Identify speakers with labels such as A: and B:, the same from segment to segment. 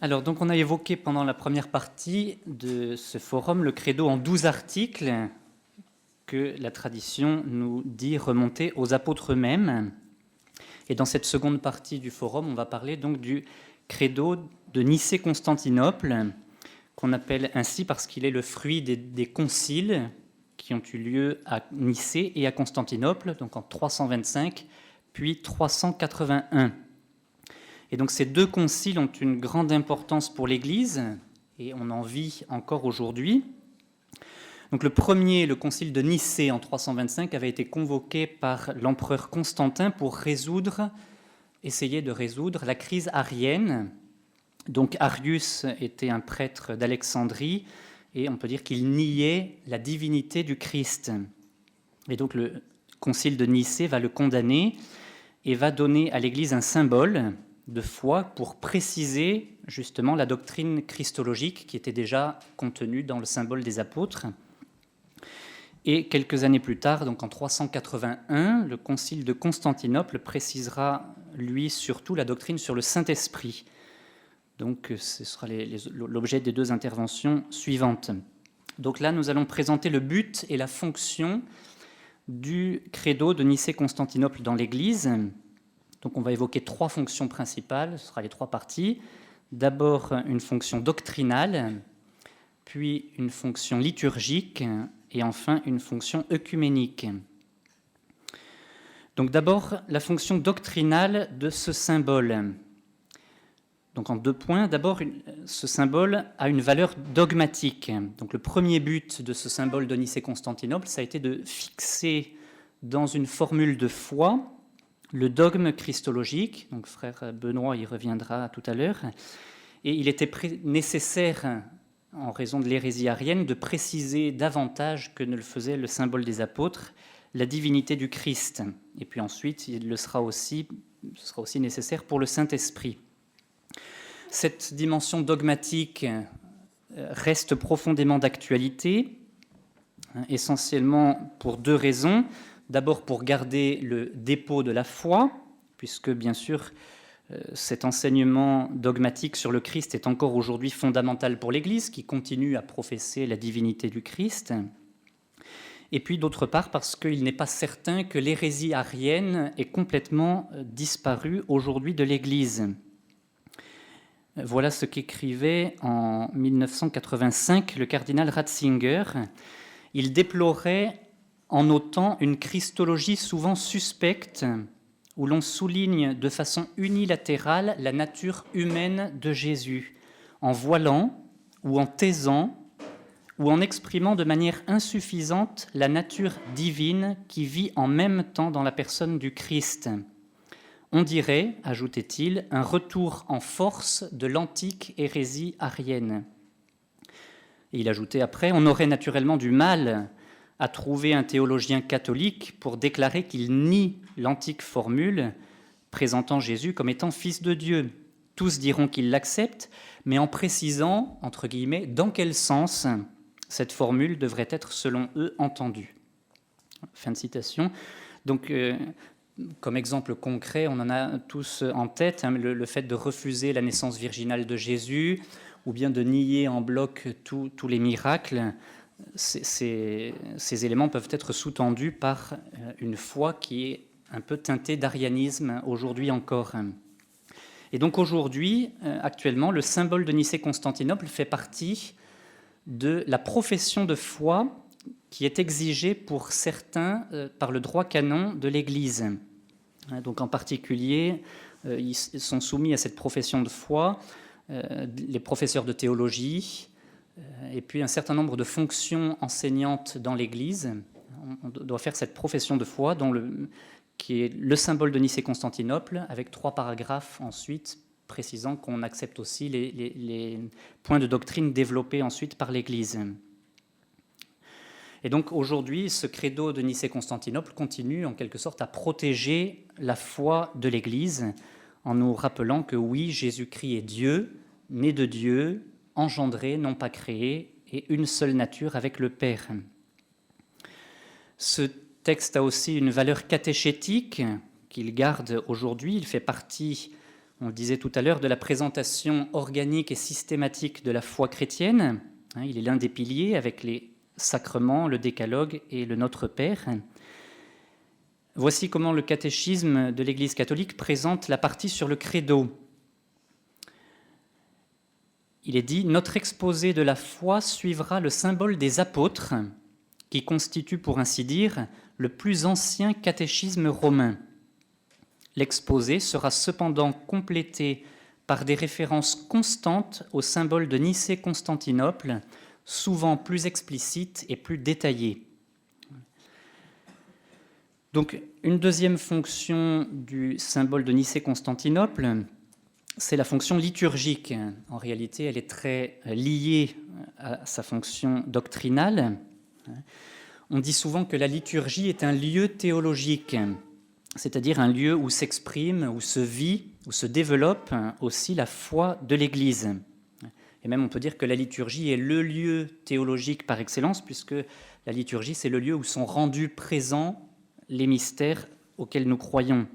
A: Alors, donc, on a évoqué pendant la première partie de ce forum le credo en 12 articles que la tradition nous dit remonter aux apôtres eux-mêmes. Et dans cette seconde partie du forum, on va parler donc du credo de Nicée-Constantinople, qu'on appelle ainsi parce qu'il est le fruit des conciles qui ont eu lieu à Nicée et à Constantinople, donc en 325 puis 381. Et donc ces deux conciles ont une grande importance pour l'Église, et on en vit encore aujourd'hui. Donc le premier, le concile de Nicée en 325, avait été convoqué par l'empereur Constantin pour essayer de résoudre la crise arienne. Donc Arius était un prêtre d'Alexandrie, et on peut dire qu'il niait la divinité du Christ. Et donc le concile de Nicée va le condamner et va donner à l'Église un symbole de foi pour préciser justement la doctrine christologique qui était déjà contenue dans le symbole des apôtres. Et quelques années plus tard, donc en 381, le concile de Constantinople précisera, lui, surtout la doctrine sur le Saint-Esprit. Donc ce sera l'objet des deux interventions suivantes. Donc là, nous allons présenter le but et la fonction du credo de Nicée-Constantinople dans l'Église. Donc on va évoquer trois fonctions principales, ce sera les trois parties. D'abord une fonction doctrinale, puis une fonction liturgique et enfin une fonction œcuménique. Donc d'abord la fonction doctrinale de ce symbole. Donc en 2 points, d'abord ce symbole a une valeur dogmatique. Donc le premier but de ce symbole de Nicée-Constantinople, ça a été de fixer dans une formule de foi le dogme christologique, donc frère Benoît y reviendra tout à l'heure, et il était nécessaire, en raison de l'hérésie arienne, de préciser davantage que ne le faisait le symbole des apôtres, la divinité du Christ. Et puis ensuite, ce sera aussi nécessaire pour le Saint-Esprit. Cette dimension dogmatique reste profondément d'actualité, essentiellement pour 2 raisons. D'abord pour garder le dépôt de la foi, puisque bien sûr cet enseignement dogmatique sur le Christ est encore aujourd'hui fondamental pour l'Église, qui continue à professer la divinité du Christ. Et puis d'autre part parce qu'il n'est pas certain que l'hérésie arienne ait complètement disparu aujourd'hui de l'Église. Voilà ce qu'écrivait en 1985 le cardinal Ratzinger. Il déplorait en notant une christologie souvent suspecte, où l'on souligne de façon unilatérale la nature humaine de Jésus, en voilant ou en taisant ou en exprimant de manière insuffisante la nature divine qui vit en même temps dans la personne du Christ. On dirait, ajoutait-il, un retour en force de l'antique hérésie arienne. Et il ajoutait après, on aurait naturellement du mal à trouver un théologien catholique pour déclarer qu'il nie l'antique formule présentant Jésus comme étant fils de Dieu. Tous diront qu'ils l'acceptent, mais en précisant, entre guillemets, dans quel sens cette formule devrait être, selon eux, entendue. Fin de citation. Donc, comme exemple concret, on en a tous en tête, le fait de refuser la naissance virginale de Jésus, ou bien de nier en bloc tous les miracles. Ces éléments peuvent être sous-tendus par une foi qui est un peu teintée d'arianisme aujourd'hui encore. Et donc aujourd'hui, actuellement, le symbole de Nicée-Constantinople fait partie de la profession de foi qui est exigée pour certains par le droit canon de l'Église. Donc en particulier, ils sont soumis à cette profession de foi les professeurs de théologie, et puis un certain nombre de fonctions enseignantes dans l'Église. On doit faire cette profession de foi qui est le symbole de Nicée-Constantinople, avec 3 paragraphes ensuite précisant qu'on accepte aussi les points de doctrine développés ensuite par l'Église. Et donc aujourd'hui, ce credo de Nicée-Constantinople continue en quelque sorte à protéger la foi de l'Église en nous rappelant que oui, Jésus-Christ est Dieu, né de Dieu, engendré, non pas créé, et une seule nature avec le Père. Ce texte a aussi une valeur catéchétique qu'il garde aujourd'hui. Il fait partie, on le disait tout à l'heure, de la présentation organique et systématique de la foi chrétienne. Il est l'un des piliers avec les sacrements, le décalogue et le Notre Père. Voici comment le catéchisme de l'Église catholique présente la partie sur le credo. Il est dit « Notre exposé de la foi suivra le symbole des apôtres, qui constitue, pour ainsi dire, le plus ancien catéchisme romain. L'exposé sera cependant complété par des références constantes au symbole de Nicée-Constantinople, souvent plus explicites et plus détaillées. » Donc, une deuxième fonction du symbole de Nicée-Constantinople, c'est la fonction liturgique. En réalité, elle est très liée à sa fonction doctrinale. On dit souvent que la liturgie est un lieu théologique, c'est-à-dire un lieu où s'exprime, où se vit, où se développe aussi la foi de l'Église. Et même on peut dire que la liturgie est le lieu théologique par excellence, puisque la liturgie, c'est le lieu où sont rendus présents les mystères auxquels nous croyons.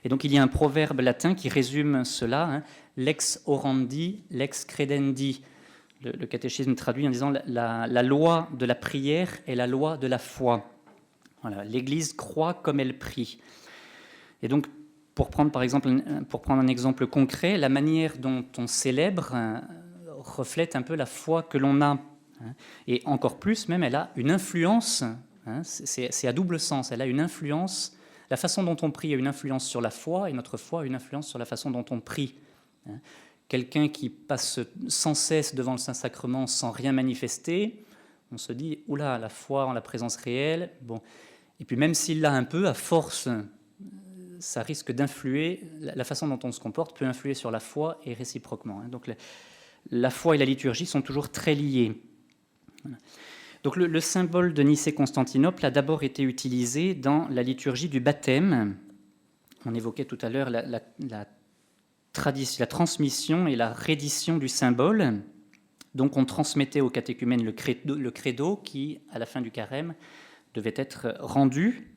A: Et donc il y a un proverbe latin qui résume cela, lex orandi, lex credendi. Le catéchisme traduit en disant la loi de la prière est la loi de la foi. Voilà, l'Église croit comme elle prie. Et donc, pour prendre un exemple concret, la manière dont on célèbre reflète un peu la foi que l'on a. Et encore plus, même, elle a une influence. C'est à double sens. Elle a une influence. La façon dont on prie a une influence sur la foi, et notre foi a une influence sur la façon dont on prie. Quelqu'un qui passe sans cesse devant le Saint-Sacrement sans rien manifester, on se dit, oula, la foi en la présence réelle. Bon. Et puis même s'il l'a un peu, à force, ça risque d'influer, la façon dont on se comporte peut influer sur la foi et réciproquement. Donc la foi et la liturgie sont toujours très liées. Donc le symbole de Nicée-Constantinople a d'abord été utilisé dans la liturgie du baptême. On évoquait tout à l'heure la transmission et la reddition du symbole. Donc on transmettait aux catéchumènes le credo qui, à la fin du carême, devait être rendu.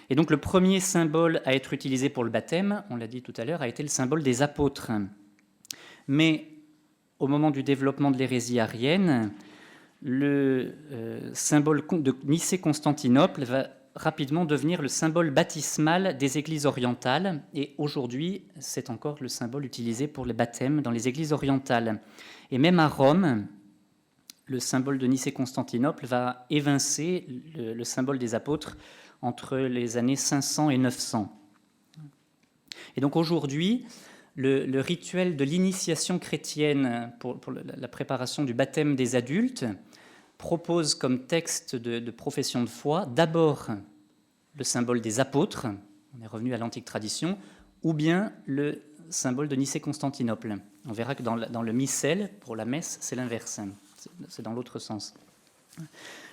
A: Et donc le premier symbole à être utilisé pour le baptême, on l'a dit tout à l'heure, a été le symbole des apôtres. Mais au moment du développement de l'hérésie arienne, le symbole de Nicée-Constantinople va rapidement devenir le symbole baptismal des églises orientales. Et aujourd'hui, c'est encore le symbole utilisé pour le baptême dans les églises orientales. Et même à Rome, le symbole de Nicée-Constantinople va évincer le symbole des apôtres entre les années 500 et 900. Et donc aujourd'hui, le rituel de l'initiation chrétienne pour la préparation du baptême des adultes propose comme texte de profession de foi d'abord le symbole des apôtres, on est revenu à l'antique tradition, ou bien le symbole de Nicée-Constantinople. On verra que dans le missel, pour la messe, c'est l'inverse, c'est dans l'autre sens.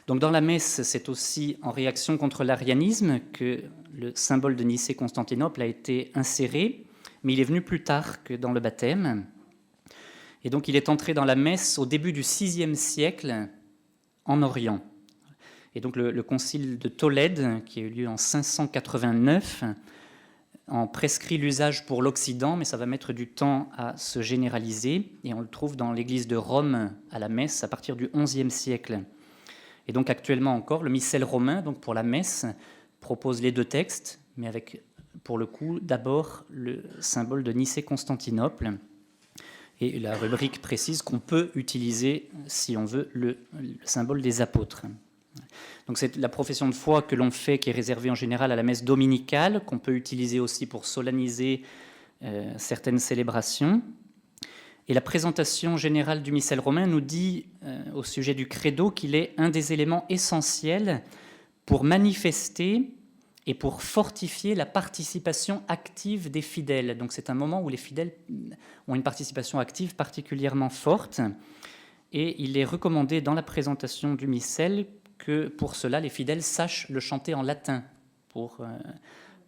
A: Donc dans la messe, c'est aussi en réaction contre l'arianisme que le symbole de Nicée-Constantinople a été inséré, mais il est venu plus tard que dans le baptême. Et donc il est entré dans la messe au début du VIe siècle en Orient. Et donc le concile de Tolède, qui a eu lieu en 589, en prescrit l'usage pour l'Occident, mais ça va mettre du temps à se généraliser. Et on le trouve dans l'église de Rome à la messe à partir du XIe siècle. Et donc actuellement encore, le missel romain, donc pour la messe, propose les deux textes, mais avec, pour le coup, d'abord le symbole de Nicée-Constantinople. Et la rubrique précise qu'on peut utiliser, si on veut, le symbole des apôtres. Donc c'est la profession de foi que l'on fait, qui est réservée en général à la messe dominicale, qu'on peut utiliser aussi pour solenniser certaines célébrations. Et la présentation générale du missel romain nous dit au sujet du credo qu'il est un des éléments essentiels pour manifester et pour fortifier la participation active des fidèles. Donc c'est un moment où les fidèles ont une participation active particulièrement forte, et il est recommandé dans la présentation du missel que pour cela les fidèles sachent le chanter en latin, pour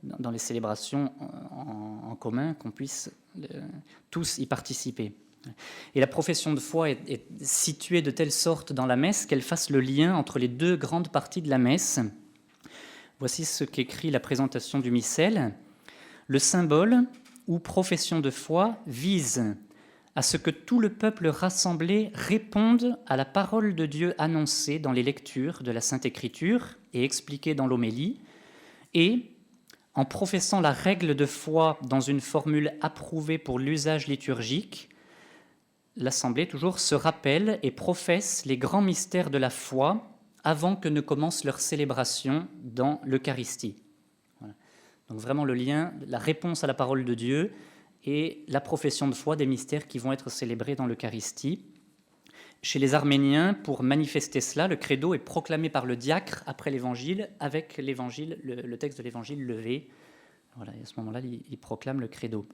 A: dans les célébrations en commun, qu'on puisse tous y participer. Et la profession de foi est située de telle sorte dans la messe qu'elle fasse le lien entre les deux grandes parties de la messe. Voici ce qu'écrit la présentation du missel. Le symbole ou profession de foi vise à ce que tout le peuple rassemblé réponde à la parole de Dieu annoncée dans les lectures de la Sainte Écriture et expliquée dans l'homélie, et, en professant la règle de foi dans une formule approuvée pour l'usage liturgique, l'Assemblée toujours se rappelle et professe les grands mystères de la foi avant que ne commence leur célébration dans l'Eucharistie. Voilà. Donc vraiment le lien, la réponse à la parole de Dieu et la profession de foi des mystères qui vont être célébrés dans l'Eucharistie. Chez les Arméniens, pour manifester cela, le credo est proclamé par le diacre après l'évangile, avec l'évangile, le texte de l'évangile levé. Voilà, et à ce moment-là, il proclame le credo.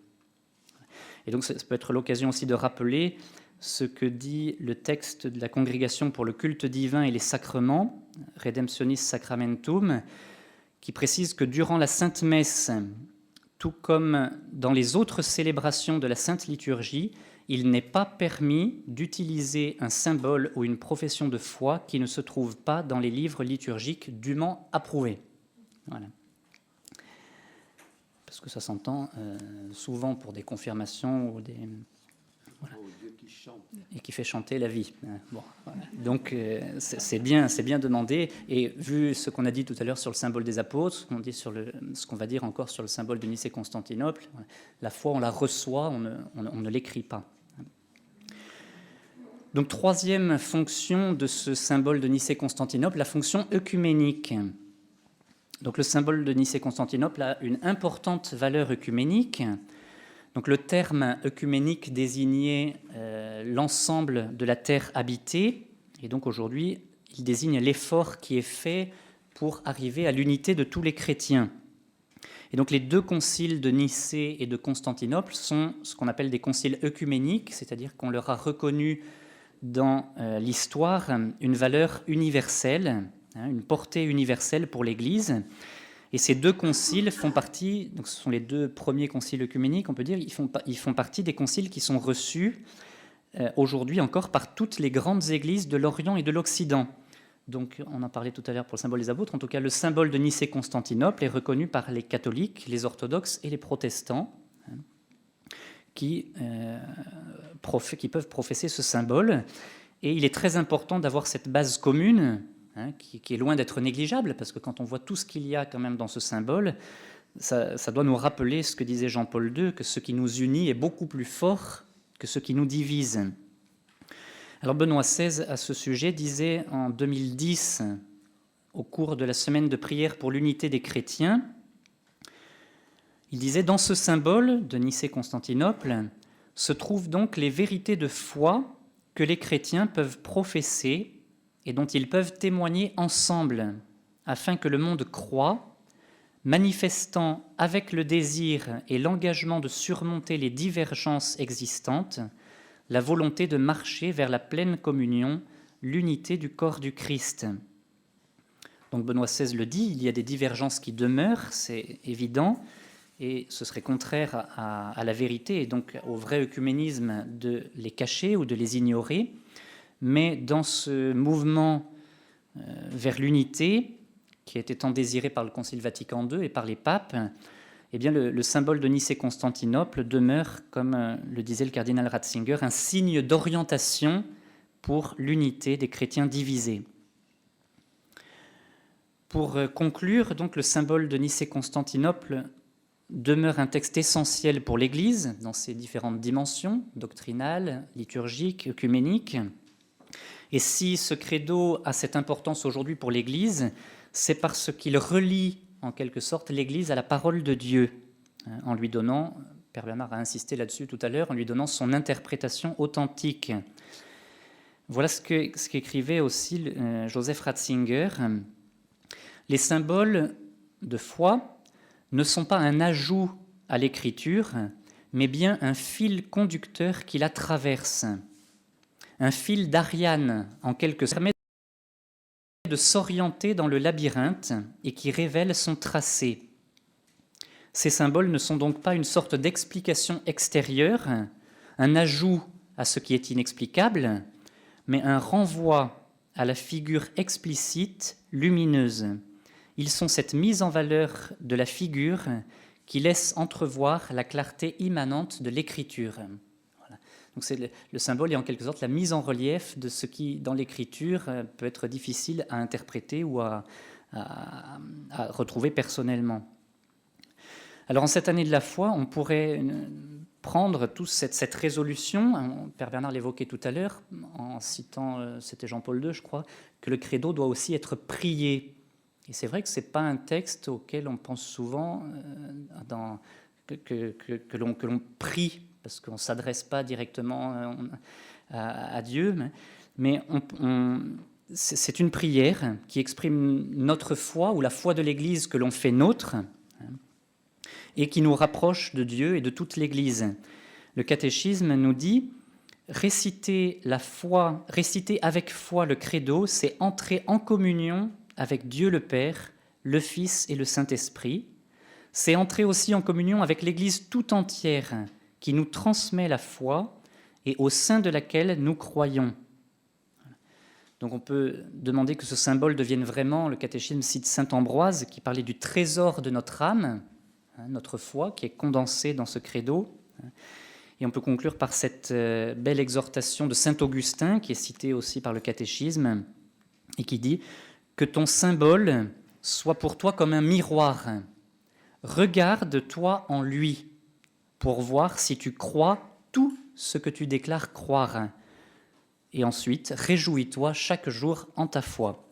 A: Et donc, ça peut être l'occasion aussi de rappeler ce que dit le texte de la Congrégation pour le culte divin et les sacrements, Redemptionis Sacramentum, qui précise que durant la Sainte Messe, tout comme dans les autres célébrations de la Sainte Liturgie, il n'est pas permis d'utiliser un symbole ou une profession de foi qui ne se trouve pas dans les livres liturgiques dûment approuvés. Voilà. Parce que ça s'entend souvent pour des confirmations ou des... Voilà. Et qui fait chanter la vie. Bon, voilà. Donc c'est bien demandé. Et vu ce qu'on a dit tout à l'heure sur le symbole des apôtres, ce qu'on va dire encore sur le symbole de Nicée-Constantinople, la foi, on la reçoit, on ne l'écrit pas. Donc troisième fonction de ce symbole de Nicée-Constantinople, la fonction œcuménique. Donc le symbole de Nicée-Constantinople a une importante valeur œcuménique. Donc le terme œcuménique désignait l'ensemble de la terre habitée, et donc aujourd'hui, il désigne l'effort qui est fait pour arriver à l'unité de tous les chrétiens. Et donc les deux conciles de Nicée et de Constantinople sont ce qu'on appelle des conciles œcuméniques, c'est-à-dire qu'on leur a reconnu dans l'histoire une valeur universelle, une portée universelle pour l'Église. Et ces deux conciles font partie, donc ce sont les deux premiers conciles œcuméniques, on peut dire, ils font partie des conciles qui sont reçus aujourd'hui encore par toutes les grandes églises de l'Orient et de l'Occident. Donc on en parlait tout à l'heure pour le symbole des apôtres, en tout cas le symbole de Nicée-Constantinople est reconnu par les catholiques, les orthodoxes et les protestants qui peuvent professer ce symbole. Et il est très important d'avoir cette base commune, qui est loin d'être négligeable, parce que quand on voit tout ce qu'il y a quand même dans ce symbole, ça doit nous rappeler ce que disait Jean-Paul II, que ce qui nous unit est beaucoup plus fort que ce qui nous divise. Alors Benoît XVI, à ce sujet, disait en 2010, au cours de la semaine de prière pour l'unité des chrétiens, il disait « Dans ce symbole de Nicée-Constantinople se trouvent donc les vérités de foi que les chrétiens peuvent professer et dont ils peuvent témoigner ensemble, afin que le monde croie, manifestant avec le désir et l'engagement de surmonter les divergences existantes, la volonté de marcher vers la pleine communion, l'unité du corps du Christ. » Donc Benoît XVI le dit, il y a des divergences qui demeurent, c'est évident, et ce serait contraire à la vérité et donc au vrai œcuménisme de les cacher ou de les ignorer. Mais dans ce mouvement vers l'unité, qui a été tant désiré par le Concile Vatican II et par les papes, eh bien le symbole de Nicée-Constantinople demeure, comme le disait le cardinal Ratzinger, un signe d'orientation pour l'unité des chrétiens divisés. Pour conclure, donc, le symbole de Nicée-Constantinople demeure un texte essentiel pour l'Église dans ses différentes dimensions, doctrinales, liturgiques, œcuméniques. Et si ce credo a cette importance aujourd'hui pour l'Église, c'est parce qu'il relie en quelque sorte l'Église à la parole de Dieu, en lui donnant, Père Bernard a insisté là-dessus tout à l'heure, en lui donnant son interprétation authentique. Voilà ce qu'écrivait aussi Joseph Ratzinger. Les symboles de foi ne sont pas un ajout à l'écriture, mais bien un fil conducteur qui la traverse. Un fil d'Ariane, en quelque sorte, permet de s'orienter dans le labyrinthe et qui révèle son tracé. Ces symboles ne sont donc pas une sorte d'explication extérieure, un ajout à ce qui est inexplicable, mais un renvoi à la figure explicite, lumineuse. Ils sont cette mise en valeur de la figure qui laisse entrevoir la clarté immanente de l'écriture. Voilà. Donc le symbole est en quelque sorte la mise en relief de ce qui, dans l'écriture, peut être difficile à interpréter ou à retrouver personnellement. Alors en cette année de la foi, on pourrait prendre toute cette résolution, Père Bernard l'évoquait tout à l'heure, en citant, c'était Jean-Paul II, je crois, que le credo doit aussi être prié. Et c'est vrai que ce n'est pas un texte auquel on pense souvent que l'on prie, parce qu'on ne s'adresse pas directement à Dieu, mais c'est une prière qui exprime notre foi, ou la foi de l'Église que l'on fait nôtre, et qui nous rapproche de Dieu et de toute l'Église. Le catéchisme nous dit « réciter avec foi le credo, c'est entrer en communion avec Dieu le Père, le Fils et le Saint-Esprit. C'est entrer aussi en communion avec l'Église tout entière qui nous transmet la foi et au sein de laquelle nous croyons. » Donc on peut demander que ce symbole devienne vraiment, le catéchisme cite saint Ambroise qui parlait du trésor de notre âme, notre foi qui est condensée dans ce credo. Et on peut conclure par cette belle exhortation de saint Augustin qui est citée aussi par le catéchisme et qui dit « Que ton symbole soit pour toi comme un miroir. Regarde-toi en lui pour voir si tu crois tout ce que tu déclares croire. Et ensuite, réjouis-toi chaque jour en ta foi. »